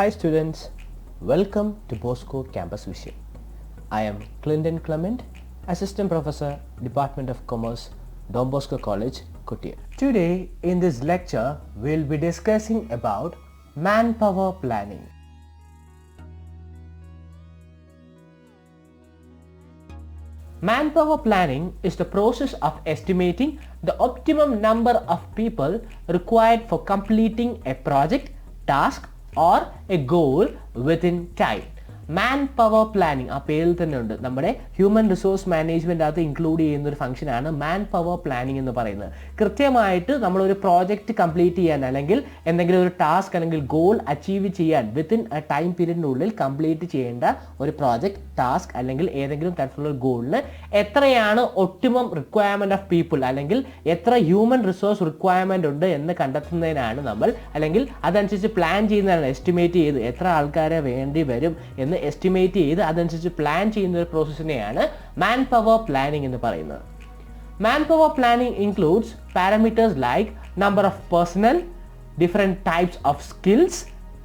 Hi students, welcome to Bosco Campus Vision. I am Clinton Clement, Assistant Professor, Department of Commerce, Don Bosco College, Kottayam. Today in this lecture, we will be discussing about manpower planning. Manpower planning is the process of estimating the optimum number of people required for completing a project, task or a goal within time. Manpower planning ആ പേരിൽ തന്നെ ഉണ്ട്. നമ്മുടെ human resource management അകത്ത് include ചെയ്യുന്ന ഒരു function ആണ് മാൻ power planning എന്ന് പറയുന്നത്. കൃത്യമായിട്ട് നമ്മളൊരു പ്രോജക്റ്റ് കംപ്ലീറ്റ് ചെയ്യാൻ അല്ലെങ്കിൽ എന്തെങ്കിലും ഒരു ടാസ്ക് അല്ലെങ്കിൽ ഗോൾ അച്ചീവ് ചെയ്യാൻ വിത്തിൻ എ ടൈം പീരീഡിനുള്ളിൽ കംപ്ലീറ്റ് ചെയ്യേണ്ട ഒരു പ്രോജക്റ്റ്, ടാസ്ക് അല്ലെങ്കിൽ ഏതെങ്കിലും തരത്തിലുള്ള ഗോളിന് എത്രയാണ് ഒപ്റ്റിമം റിക്വയർമെന്റ് ഓഫ് പീപ്പിൾ അല്ലെങ്കിൽ എത്ര ഹ്യൂമൻ റിസോഴ്സ് റിക്വയർമെന്റ് ഉണ്ട് എന്ന് കണ്ടെത്തുന്നതിനാണ് നമ്മൾ, അല്ലെങ്കിൽ അതനുസരിച്ച് പ്ലാൻ ചെയ്യുന്നതാണ്, എസ്റ്റിമേറ്റ് ചെയ്ത് എത്ര ആൾക്കാരെ വേണ്ടി വരും എന്ന് എസ്റ്റിമേറ്റ് ചെയ്ത് അതനുസരിച്ച് പ്ലാൻ ചെയ്യുന്ന ഒരു പ്രോസസ്സിനെയാണ് മാൻ പവർ പ്ലാനിംഗ് എന്ന് പറയുന്നത്. Man power planning includes parameters like number of personal, different types of skills,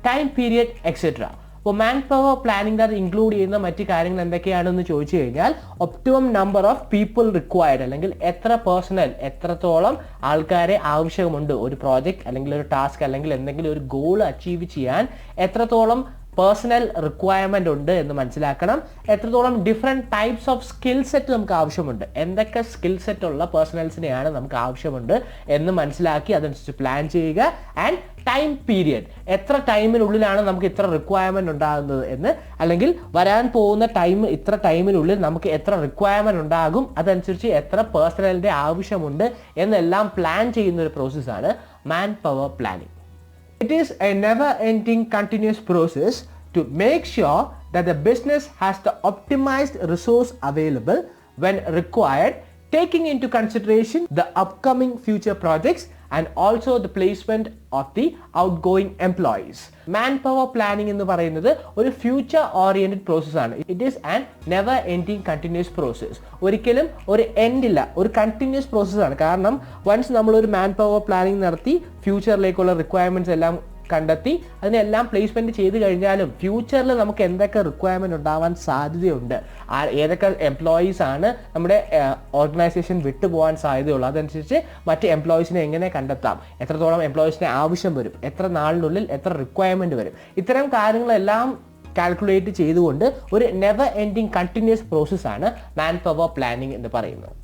time period etcetera. അപ്പോൾ മാൻ പവർ പ്ലാനിംഗ് അത് ഇൻക്ലൂഡ് ചെയ്യുന്ന മറ്റു കാര്യങ്ങൾ എന്തൊക്കെയാണെന്ന് ചോദിച്ചു കഴിഞ്ഞാൽ optimum number of people required, അല്ലെങ്കിൽ എത്ര പേഴ്സണൽ, എത്രത്തോളം ആൾക്കാരെ ആവശ്യമുണ്ട് ഒരു പ്രോജക്റ്റ് അല്ലെങ്കിൽ ഒരു ടാസ്ക് അല്ലെങ്കിൽ എന്തെങ്കിലും ഒരു ഗോൾ അച്ചീവ് ചെയ്യാൻ എത്രത്തോളം പേഴ്സണൽ റിക്വയർമെന്റ് ഉണ്ട് എന്ന് മനസ്സിലാക്കണം. എത്രത്തോളം different types of skill set നമുക്ക് ആവശ്യമുണ്ട്, എന്തൊക്കെ സ്കിൽ സെറ്റ് ഉള്ള പേഴ്സണൽസിനെയാണ് നമുക്ക് ആവശ്യമുണ്ട് എന്ന് മനസ്സിലാക്കി അതനുസരിച്ച് പ്ലാൻ ചെയ്യുക. ആൻഡ് ടൈം പീരിയഡ്, എത്ര ടൈമിനുള്ളിലാണ് നമുക്ക് ഇത്ര റിക്വയർമെന്റ് ഉണ്ടാകുന്നത് എന്ന്, അല്ലെങ്കിൽ വരാൻ പോകുന്ന ടൈം ഇത്ര ടൈമിനുള്ളിൽ നമുക്ക് എത്ര റിക്വയർമെന്റ് ഉണ്ടാകും, അതനുസരിച്ച് എത്ര പേഴ്സണലിന്റെ ആവശ്യമുണ്ട് എന്നെല്ലാം പ്ലാൻ ചെയ്യുന്ന ഒരു പ്രോസസ്സാണ് മാൻ power planning. It is a never-ending continuous process to make sure that the business has the optimized resource available when required, taking into consideration the upcoming future projects and also the placement of the outgoing employees. Manpower planning എന്ന് പറയുന്നത് ഒരു future oriented process ആണ്. It is an never ending continuous process. ഒരിക്കലും ഒരു end ഇല്ല, ഒരു continuous process ആണ്. കാരണം വൺസ് നമ്മളൊരു മാൻ പവർ പ്ലാനിങ് നടത്തി ഫ്യൂച്ചറിലേക്കുള്ള റിക്വയർമെന്റ്സ് എല്ലാം കണ്ടെത്തി അതിനെല്ലാം പ്ലേസ്മെന്റ് ചെയ്ത് കഴിഞ്ഞാലും ഫ്യൂച്ചറിൽ നമുക്ക് എന്തൊക്കെ റിക്വയർമെന്റ് ഉണ്ടാവാൻ സാധ്യതയുണ്ട്, ഏതൊക്കെ എംപ്ലോയീസ് ആണ് നമ്മുടെ ഓർഗനൈസേഷൻ വിട്ടുപോകാൻ സാധ്യതയുള്ളൂ, അതനുസരിച്ച് മറ്റ് എംപ്ലോയീസിനെ എങ്ങനെ കണ്ടെത്താം, എത്രത്തോളം എംപ്ലോയീസിനെ ആവശ്യം വരും, എത്ര നാളിനുള്ളിൽ എത്ര റിക്വയർമെന്റ് വരും, ഇത്തരം കാര്യങ്ങളെല്ലാം കാൽക്കുലേറ്റ് ചെയ്തുകൊണ്ട് ഒരു നെവർ എൻഡിങ് കണ്ടിന്യൂസ് പ്രോസസ്സാണ് മാൻ പവർ പ്ലാനിങ് എന്ന് പറയുന്നത്.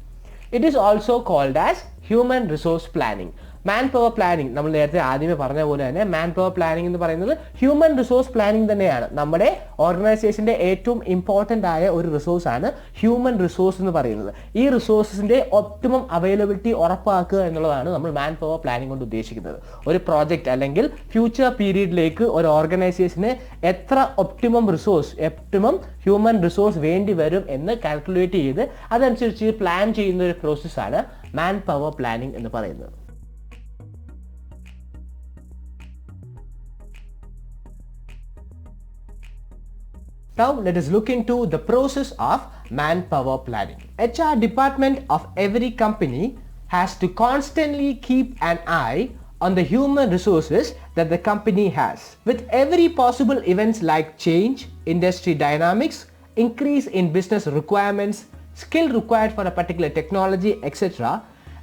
It is also called as human resource planning. Man power planning നമ്മൾ നേരത്തെ ആദ്യമേ പറഞ്ഞ പോലെ തന്നെ മാൻ പവർ പ്ലാനിങ് എന്ന് പറയുന്നത് ഹ്യൂമൻ റിസോഴ്സ് പ്ലാനിങ് തന്നെയാണ്. നമ്മുടെ ഓർഗനൈസേഷന്റെ ഏറ്റവും ഇമ്പോർട്ടൻ്റ് ആയ ഒരു റിസോഴ്സ് ആണ് ഹ്യൂമൻ റിസോഴ്സ് എന്ന് പറയുന്നത്. ഈ റിസോഴ്സിന്റെ ഒപ്റ്റിമം അവൈലബിലിറ്റി ഉറപ്പാക്കുക എന്നുള്ളതാണ് നമ്മൾ മാൻ പവർ പ്ലാനിങ് കൊണ്ട് ഉദ്ദേശിക്കുന്നത്. ഒരു പ്രോജക്റ്റ് അല്ലെങ്കിൽ ഫ്യൂച്ചർ പീരീഡിലേക്ക് ഒരു ഓർഗനൈസേഷന് എത്ര ഒപ്റ്റിമം ഹ്യൂമൻ റിസോഴ്സ് വേണ്ടി വരും എന്ന് കാൽക്കുലേറ്റ് ചെയ്ത് അതനുസരിച്ച് പ്ലാൻ ചെയ്യുന്ന ഒരു പ്രോസസ്സാണ് മാൻ പവർ പ്ലാനിങ് എന്ന് പറയുന്നത്. Now let us look into the process of manpower planning. HR department of every company has to constantly keep an eye on the human resources that the company has. With every possible events like change, industry dynamics, increase in business requirements, skill required for a particular technology, etc.,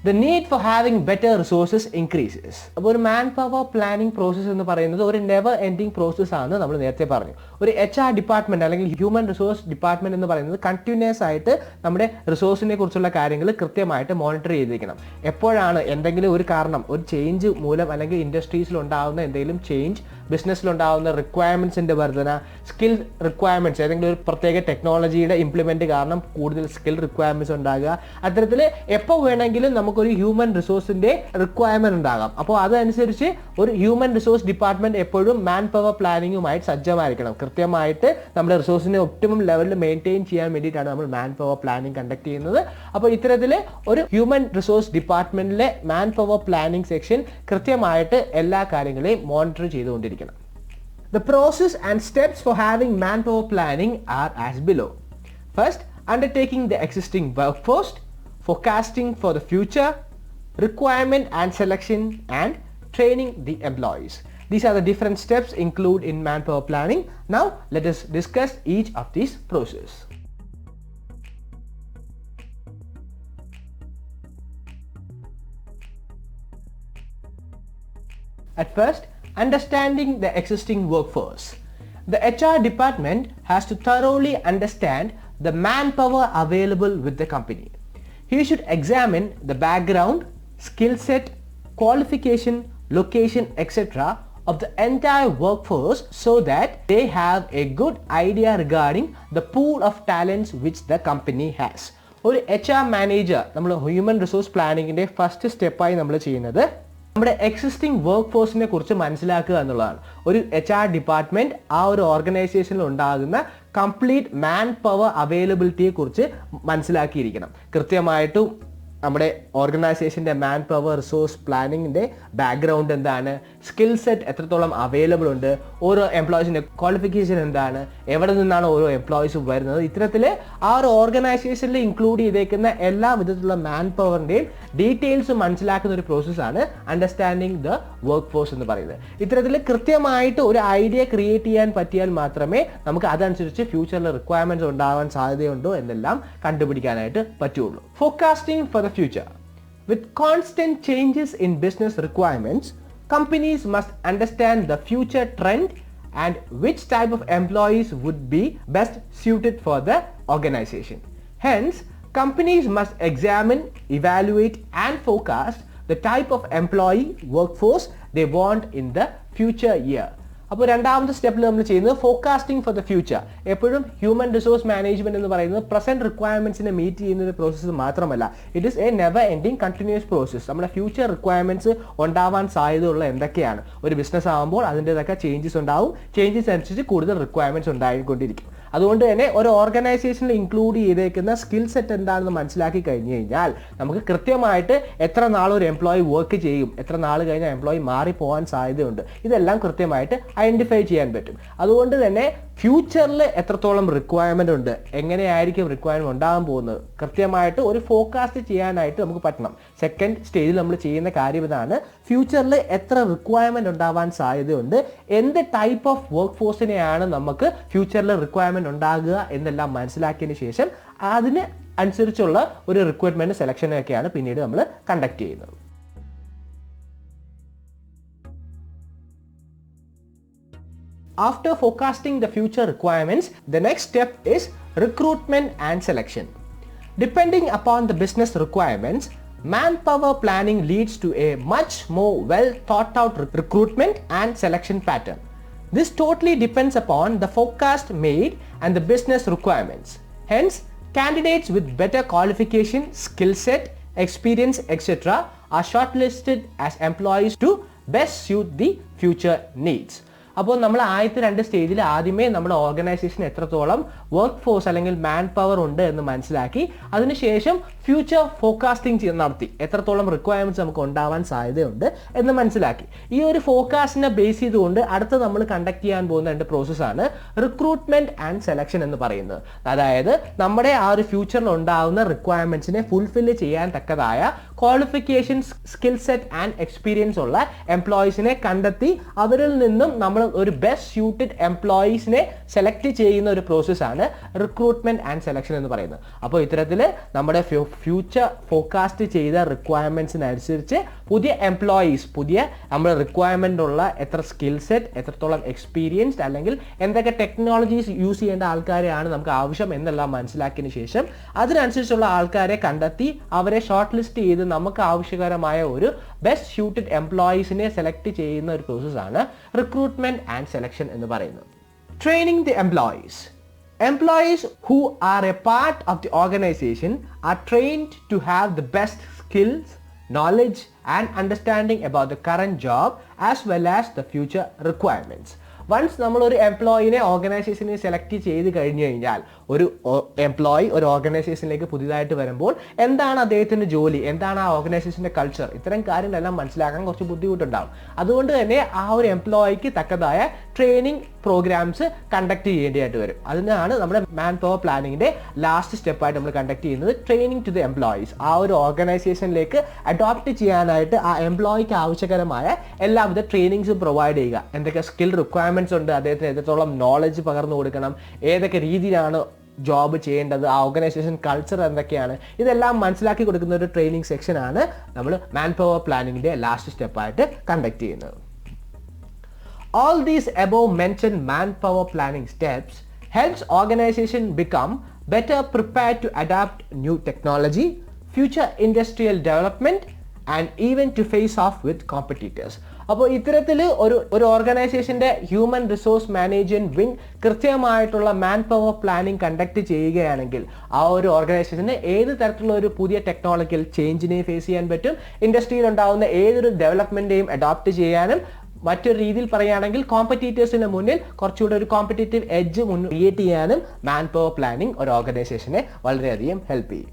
the need for having better resources increases. അപ്പോൾ ഒരു മാൻ power planning process എന്ന് പറയുന്നത് ഒരു never ending process ആണ്. നമ്മൾ നേരത്തെ പറഞ്ഞു, ഒരു HR ഡിപ്പാർട്ട്മെന്റ് അല്ലെങ്കിൽ ഹ്യൂമൻ റിസോഴ്സ് ഡിപ്പാർട്ട്മെന്റ് എന്ന് പറയുന്നത് കണ്ടിന്യൂസ് ആയിട്ട് നമ്മുടെ റിസോഴ്സിനെ കുറിച്ചുള്ള കാര്യങ്ങൾ കൃത്യമായിട്ട് മോണിറ്റർ ചെയ്തിരിക്കണം. എപ്പോഴാണ് എന്തെങ്കിലും ഒരു കാരണം, ഒരു ചേഞ്ച് മൂലം അല്ലെങ്കിൽ ഇൻഡസ്ട്രീസിൽ ഉണ്ടാകുന്ന എന്തെങ്കിലും ചേഞ്ച്, ബിസിനസ്സിലുണ്ടാകുന്ന റിക്വയർമെന്റ്സിന്റെ വർധന, സ്കിൽ റിക്വയർമെന്റ്സ്, ഏതെങ്കിലും ഒരു പ്രത്യേക ടെക്നോളജിയുടെ ഇംപ്ലിമെന്റ് കാരണം കൂടുതൽ സ്കിൽ റിക്വയർമെന്റ്സ് ഉണ്ടാകുക, അത്തരത്തിൽ എപ്പോൾ വേണമെങ്കിലും നമുക്കൊരു ഹ്യൂമൻ റിസോഴ്സിന്റെ റിക്വയർമെന്റ് ഉണ്ടാകാം. അപ്പോൾ അതനുസരിച്ച് ഒരു ഹ്യൂമൻ റിസോഴ്സ് ഡിപ്പാർട്ട്മെന്റ് എപ്പോഴും മാൻ പവർ പ്ലാനിങ്ങുമായിട്ട് സജ്ജമായിരിക്കണം. കൃത്യമായിട്ട് നമ്മുടെ റിസോഴ്സിനെ ഒപ്റ്റിമം ലെവലിൽ മെയിൻറ്റെയിൻ ചെയ്യാൻ വേണ്ടിയിട്ടാണ് നമ്മൾ മാൻ പവർ പ്ലാനിങ് കണ്ടക്ട് ചെയ്യുന്നത്. അപ്പോൾ ഇത്തരത്തിൽ ഒരു ഹ്യൂമൻ റിസോഴ്സ് ഡിപ്പാർട്ട്മെന്റിലെ മാൻ പവർ പ്ലാനിങ് സെക്ഷൻ കൃത്യമായിട്ട് എല്ലാ കാര്യങ്ങളെയും മോണിറ്റർ ചെയ്തുകൊണ്ടിരിക്കണം. The process and steps for having manpower planning are as below. First, undertaking the existing workforce, forecasting for the future, requirement and selection, and training the employees. These are the different steps included in manpower planning. Now let us discuss each of these processes. At first, understanding the existing workforce. The HR department has to thoroughly understand the manpower available with the company. He should examine the background, skill set, qualification, location, etc. of the entire workforce so that they have a good idea regarding the pool of talents which the company has. ഒരു HR manager നമ്മൾ human resource പ്ലാനിങ്ങിൻ്റെ first സ്റ്റെപ്പായി നമ്മൾ ചെയ്യുന്നത് നമ്മുടെ existing work ഫോഴ്സിനെ കുറിച്ച് മനസ്സിലാക്കുക എന്നുള്ളതാണ്. ഒരു HR ഡിപ്പാർട്ട്മെൻറ്റ് ആ ഒരു ഓർഗനൈസേഷനിൽ ഉണ്ടാകുന്ന കംപ്ലീറ്റ് മാൻ പവർ അവൈലബിലിറ്റിയെ കുറിച്ച് മനസ്സിലാക്കിയിരിക്കണം. കൃത്യമായിട്ടും നമ്മുടെ ഓർഗനൈസേഷൻ്റെ മാൻ പവർ റിസോഴ്സ് പ്ലാനിങ്ങിൻ്റെ ബാക്ക്ഗ്രൗണ്ട് എന്താണ്, സ്കിൽ സെറ്റ് എത്രത്തോളം അവൈലബിൾ ഉണ്ട്, ഓരോ എംപ്ലോയീസിൻ്റെ ക്വാളിഫിക്കേഷൻ എന്താണ്, എവിടെ നിന്നാണ് ഓരോ എംപ്ലോയീസ് വരുന്നത്, ഇത്തരത്തിൽ ആ ഒരു ഓർഗനൈസേഷനിൽ ഇൻക്ലൂഡ് ചെയ്തേക്കുന്ന എല്ലാ വിധത്തിലുള്ള മാൻ പവറിൻ്റെയും ഡീറ്റെയിൽസ് മനസ്സിലാക്കുന്ന ഒരു പ്രോസസ്സാണ് അണ്ടർസ്റ്റാൻഡിങ് ദ വർക്ക് ഫോഴ്സ് എന്ന് പറയുന്നത്. ഇത്തരത്തിൽ കൃത്യമായിട്ട് ഒരു ഐഡിയ ക്രിയേറ്റ് ചെയ്യാൻ പറ്റിയാൽ മാത്രമേ നമുക്ക് അതനുസരിച്ച് ഫ്യൂച്ചറിൽ റിക്വയർമെൻറ്റ്സ് ഉണ്ടാവാൻ സാധ്യതയുണ്ടോ എന്നെല്ലാം കണ്ടുപിടിക്കാനായിട്ട് പറ്റുള്ളൂ. Forecasting for the future. With constant changes in business requirements, companies must understand the future trend and which type of employees would be best suited for the organization. Hence, companies must examine, evaluate and forecast the type of employee workforce they want in the future year. അപ്പോൾ രണ്ടാമത്തെ സ്റ്റെപ്പിൽ നമ്മൾ ചെയ്യുന്നത് forecasting for the future. എപ്പോഴും human resource management എന്ന് പറയുന്നത് present റിക്വയർമെന്റ്സിനെ meet ചെയ്യുന്ന ഒരു പ്രോസസ്സ് മാത്രമല്ല, it is A never ending continuous process. നമ്മുടെ ഫ്യൂച്ചർ റിക്വയർമെന്റ്സ് ഉണ്ടാവാൻ സാധ്യതയുള്ള എന്തൊക്കെയാണ്, ഒരു ബിസിനസ് ആകുമ്പോൾ അതിൻ്റെതൊക്കെ ചേഞ്ചസ് ഉണ്ടാവും, ചേഞ്ചസ് അനുസരിച്ച് കൂടുതൽ റിക്വയർമെന്റ്സ് ഉണ്ടായിക്കൊണ്ടിരിക്കും. അതുകൊണ്ട് തന്നെ ഒരു ഓർഗനൈസേഷനിൽ ഇൻക്ലൂഡ് ചെയ്തേക്കുന്ന സ്കിൽ സെറ്റ് എന്താണെന്ന് മനസ്സിലാക്കി കഴിഞ്ഞു കഴിഞ്ഞാൽ നമുക്ക് കൃത്യമായിട്ട് എത്ര നാൾ ഒരു എംപ്ലോയി വർക്ക് ചെയ്യും, എത്ര നാൾ കഴിഞ്ഞാൽ എംപ്ലോയി മാറിപ്പോകാൻ സാധ്യതയുണ്ട്, ഇതെല്ലാം കൃത്യമായിട്ട് ഐഡന്റിഫൈ ചെയ്യാൻ പറ്റും. അതുകൊണ്ട് തന്നെ ഫ്യൂച്ചറിൽ എത്രത്തോളം റിക്വയർമെന്റ് ഉണ്ട്, എങ്ങനെയായിരിക്കും റിക്വയർമെന്റ് ഉണ്ടാകാൻ പോകുന്നത്, കൃത്യമായിട്ട് ഒരു ഫോർകാസ്റ്റ് ചെയ്യാനായിട്ട് നമുക്ക് പറ്റണം. സെക്കൻഡ് സ്റ്റേജിൽ നമ്മൾ ചെയ്യുന്ന കാര്യം ഇതാണ്, ഫ്യൂച്ചറിൽ എത്ര റിക്വയർമെന്റ് ഉണ്ടാവാൻ സാധ്യതയുണ്ട്, എന്ത് ടൈപ്പ് ഓഫ് വർക്ക് ഫോഴ്സിനെയാണ് നമുക്ക് ഫ്യൂച്ചറിൽ റിക്വയർമെന്റ് ഉണ്ടാകുക എന്നെല്ലാം മനസ്സിലാക്കിയതിന് ശേഷം അതിന് അനുസരിച്ചുള്ള ഒരു റിക്രൂട്ട്മെന്റ് സെലക്ഷനൊക്കെയാണ് പിന്നീട് നമ്മൾ കണ്ടക്ട് ചെയ്യുന്നത്. After forecasting the future requirements, the next step is recruitment and selection. Depending upon the business requirements, manpower planning leads to a much more well thought out recruitment and selection pattern. This totally depends upon the forecast made and the business requirements. Hence, candidates with better qualification, skill set, experience, etc. are shortlisted as employees to best suit the future needs. അപ്പോൾ നമ്മൾ ആദ്യത്തെ രണ്ട് സ്റ്റേജിൽ ആദ്യമേ നമ്മുടെ organisation എത്രത്തോളം work force അല്ലെങ്കിൽ man power ഉണ്ട് എന്ന് മനസ്സിലാക്കി അതിനുശേഷം ഫ്യൂച്ചർ ഫോർകാസ്റ്റിംഗ് നടത്തി എത്രത്തോളം റിക്വയർമെന്റ്സ് നമുക്ക് ഉണ്ടാവാൻ സാധ്യതയുണ്ട് എന്ന് മനസ്സിലാക്കി. ഈ ഒരു ഫോർകാസ്റ്റിനെ ബേസ് ചെയ്തുകൊണ്ട് അടുത്ത നമ്മൾ കണ്ടക്ട് ചെയ്യാൻ പോകുന്ന രണ്ട് പ്രോസസ്സാണ് റിക്രൂട്ട്മെന്റ് ആൻഡ് സെലക്ഷൻ എന്ന് പറയുന്നത്. അതായത് നമ്മുടെ ആ ഒരു ഫ്യൂച്ചറിൽ ഉണ്ടാകുന്ന റിക്വയർമെന്റ്സിനെ ഫുൾഫില്ല് ചെയ്യാൻ തക്കതായ qualifications, skill set and experience ഉള്ള എംപ്ലോയീസിനെ കണ്ടെത്തി അവരിൽ നിന്നും നമ്മൾ ഒരു ബെസ്റ്റ് സ്യൂട്ടഡ് എംപ്ലോയീസിനെ സെലക്ട് ചെയ്യുന്ന ഒരു പ്രോസസ്സാണ് റിക്രൂട്ട്മെന്റ് ആൻഡ് സെലക്ഷൻ എന്ന് പറയുന്നത്. അപ്പോൾ ഇത്തരത്തിൽ നമ്മുടെ ഫ്യൂച്ചർ ഫോർകാസ്റ്റ് ചെയ്ത റിക്വയർമെന്റ്സിനനുസരിച്ച് പുതിയ എംപ്ലോയീസ്, പുതിയ നമ്മുടെ റിക്വയർമെന്റ് ഉള്ള എത്ര സ്കിൽ സെറ്റ്, എത്രത്തോളം എക്സ്പീരിയൻസ്ഡ് അല്ലെങ്കിൽ എന്തൊക്കെ ടെക്നോളജീസ് യൂസ് ചെയ്യേണ്ട ആൾക്കാരെയാണ് നമുക്ക് ആവശ്യം എന്നെല്ലാം മനസ്സിലാക്കിയതിന് ശേഷം അതിനനുസരിച്ചുള്ള ആൾക്കാരെ കണ്ടെത്തി അവരെ ഷോർട്ട് ലിസ്റ്റ് ചെയ്ത് നമുക്ക് ആവശ്യകരമായ ഒരു ബെസ്റ്റ് സ്യൂട്ടഡ് എംപ്ലോയീസിനെ സെലക്ട് ചെയ്യുന്ന ഒരു പ്രോസസ്സാണ് റിക്രൂട്ട്മെന്റ് ആൻഡ് സെലക്ഷൻ എന്ന് പറയുന്നത്. Training the employees. Employees who are a part of the organization are trained to have the best skills, knowledge and understanding about the current job as well as the future requirements. Once നമ്മളൊരു എംപ്ലോയിനെ ഓർഗനൈസേഷനെ select ചെയ്ത് കഴിഞ്ഞു കഴിഞ്ഞാൽ ഒരു employee ഒരു ഓർഗനൈസേഷനിലേക്ക് പുതിയതായിട്ട് വരുമ്പോൾ എന്താണ് അദ്ദേഹത്തിൻ്റെ ജോലി, എന്താണ് ആ ഓർഗനൈസേഷൻ്റെ കൾച്ചർ, ഇത്തരം കാര്യങ്ങളെല്ലാം മനസ്സിലാക്കാൻ കുറച്ച് ബുദ്ധിമുട്ടുണ്ടാകും. അതുകൊണ്ട് തന്നെ ആ ഒരു എംപ്ലോയിക്ക് തക്കതായ ട്രെയിനിങ് പ്രോഗ്രാംസ് കണ്ടക്ട് ചെയ്യേണ്ടതായിട്ട് വരും. അതിനാണ് നമ്മുടെ മാൻ പവർ പ്ലാനിങ്ങിൻ്റെ ലാസ്റ്റ് സ്റ്റെപ്പായിട്ട് നമ്മൾ കണ്ടക്ട് ചെയ്യുന്നത് ട്രെയിനിങ് ടു ദി എംപ്ലോയീസ്. ആ ഒരു ഓർഗനൈസേഷനിലേക്ക് അഡോപ്റ്റ് ചെയ്യാനായിട്ട് ആ എംപ്ലോയിക്ക് ആവശ്യകരമായ എല്ലാവിധ ട്രെയിനിങ്സും പ്രൊവൈഡ് ചെയ്യുക. എന്തൊക്കെ സ്കിൽ റിക്വയർമെൻറ്റ്സ് ഉണ്ട്, അദ്ദേഹത്തിന് എത്രത്തോളം നോളജ് പകർന്നു കൊടുക്കണം, ഏതൊക്കെ രീതിയിലാണ് ജോബ് ചെയ്യേണ്ടത്, ആ ഓർഗനൈസേഷൻ കൾച്ചർ എന്തൊക്കെയാണ്, ഇതെല്ലാം മനസ്സിലാക്കി കൊടുക്കുന്ന ഒരു ട്രെയിനിങ് സെക്ഷനാണ് നമ്മൾ മാൻ പവർ പ്ലാനിങ്ങിൻ്റെ ലാസ്റ്റ് സ്റ്റെപ്പായിട്ട് കണ്ടക്ട് ചെയ്യുന്നത്. All these above mentioned manpower planning steps helps organization become better prepared to adapt new technology, future industrial development and even to face off with competitors. അപ്പോൾ ഇത്തരത്തിൽ ഒരു ഓർഗനൈസേഷൻ്റെ human resource management wing കൃത്യമായിട്ടുള്ള മാൻ power planning conduct ചെയ്യുകയാണെങ്കിൽ ആ ഒരു ഓർഗനൈസേഷന് ഏത് തരത്തിലുള്ള ഒരു പുതിയ ടെക്നോളജിക്കൽ ചേഞ്ചിനെ ഫേസ് ചെയ്യാൻ പറ്റും, ഇൻഡസ്ട്രിയിൽ ഉണ്ടാകുന്ന ഏതൊരു ഡെവലപ്മെൻറ്റെയും അഡോപ്റ്റ് ചെയ്യാനും, മറ്റൊരു രീതിയിൽ പറയുകയാണെങ്കിൽ കോമ്പറ്റീറ്റേഴ്സിന് മുന്നിൽ കുറച്ചുകൂടെ ഒരു കോമ്പറ്റേറ്റീവ് എഡ്ജ് ക്രിയേറ്റ് ചെയ്യാനും മാൻ പവർ പ്ലാനിങ് ഒരു ഓർഗനൈസേഷനെ വളരെയധികം ഹെൽപ്പ് ചെയ്യും.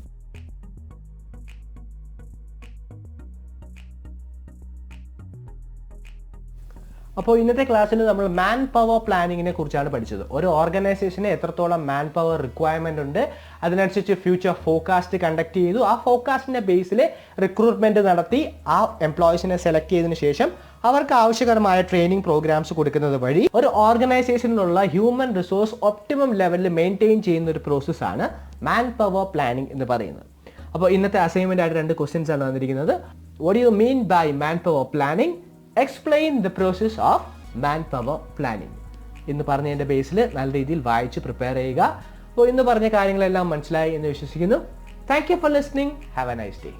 അപ്പോൾ ഇന്നത്തെ ക്ലാസ്സിൽ നമ്മൾ മാൻ പവർ പ്ലാനിങ്ങിനെ കുറിച്ചാണ് പഠിച്ചത്. ഒരു ഓർഗനൈസേഷന് എത്രത്തോളം മാൻ പവർ റിക്വയർമെൻ്റ് ഉണ്ട്, അതിനനുസരിച്ച് ഫ്യൂച്ചർ ഫോർകാസ്റ്റ് കണ്ടക്ട് ചെയ്തു, ആ ഫോർകാസ്റ്റിൻ്റെ ബേസിൽ റിക്രൂട്ട്മെൻറ്റ് നടത്തി ആ എംപ്ലോയീസിനെ സെലക്ട് ചെയ്തതിന് ശേഷം അവർക്ക് ആവശ്യകരമായ ട്രെയിനിങ് പ്രോഗ്രാംസ് കൊടുക്കുന്നത് വഴി ഒരു ഓർഗനൈസേഷനിലുള്ള ഹ്യൂമൻ റിസോഴ്സ് ഒപ്റ്റിമം ലെവലിൽ മെയിൻറ്റെയിൻ ചെയ്യുന്ന ഒരു പ്രോസസ്സാണ് മാൻ പവർ പ്ലാനിങ് എന്ന് പറയുന്നത്. അപ്പോൾ ഇന്നത്തെ അസൈൻമെൻ്റ് ആയിട്ട് 2 ക്വസ്റ്റ്യൻസ് ആണ് വന്നിരിക്കുന്നത്. What do you mean by man power planning? Explain the process of man power planning എന്ന് പറഞ്ഞതിൻ്റെ ബേസിൽ നല്ല രീതിയിൽ വായിച്ച് പ്രിപ്പയർ ചെയ്യുക. അപ്പോൾ ഇന്ന് പറഞ്ഞ കാര്യങ്ങളെല്ലാം മനസ്സിലായി എന്ന് വിശ്വസിക്കുന്നു. Thank you for listening. Have A nice day.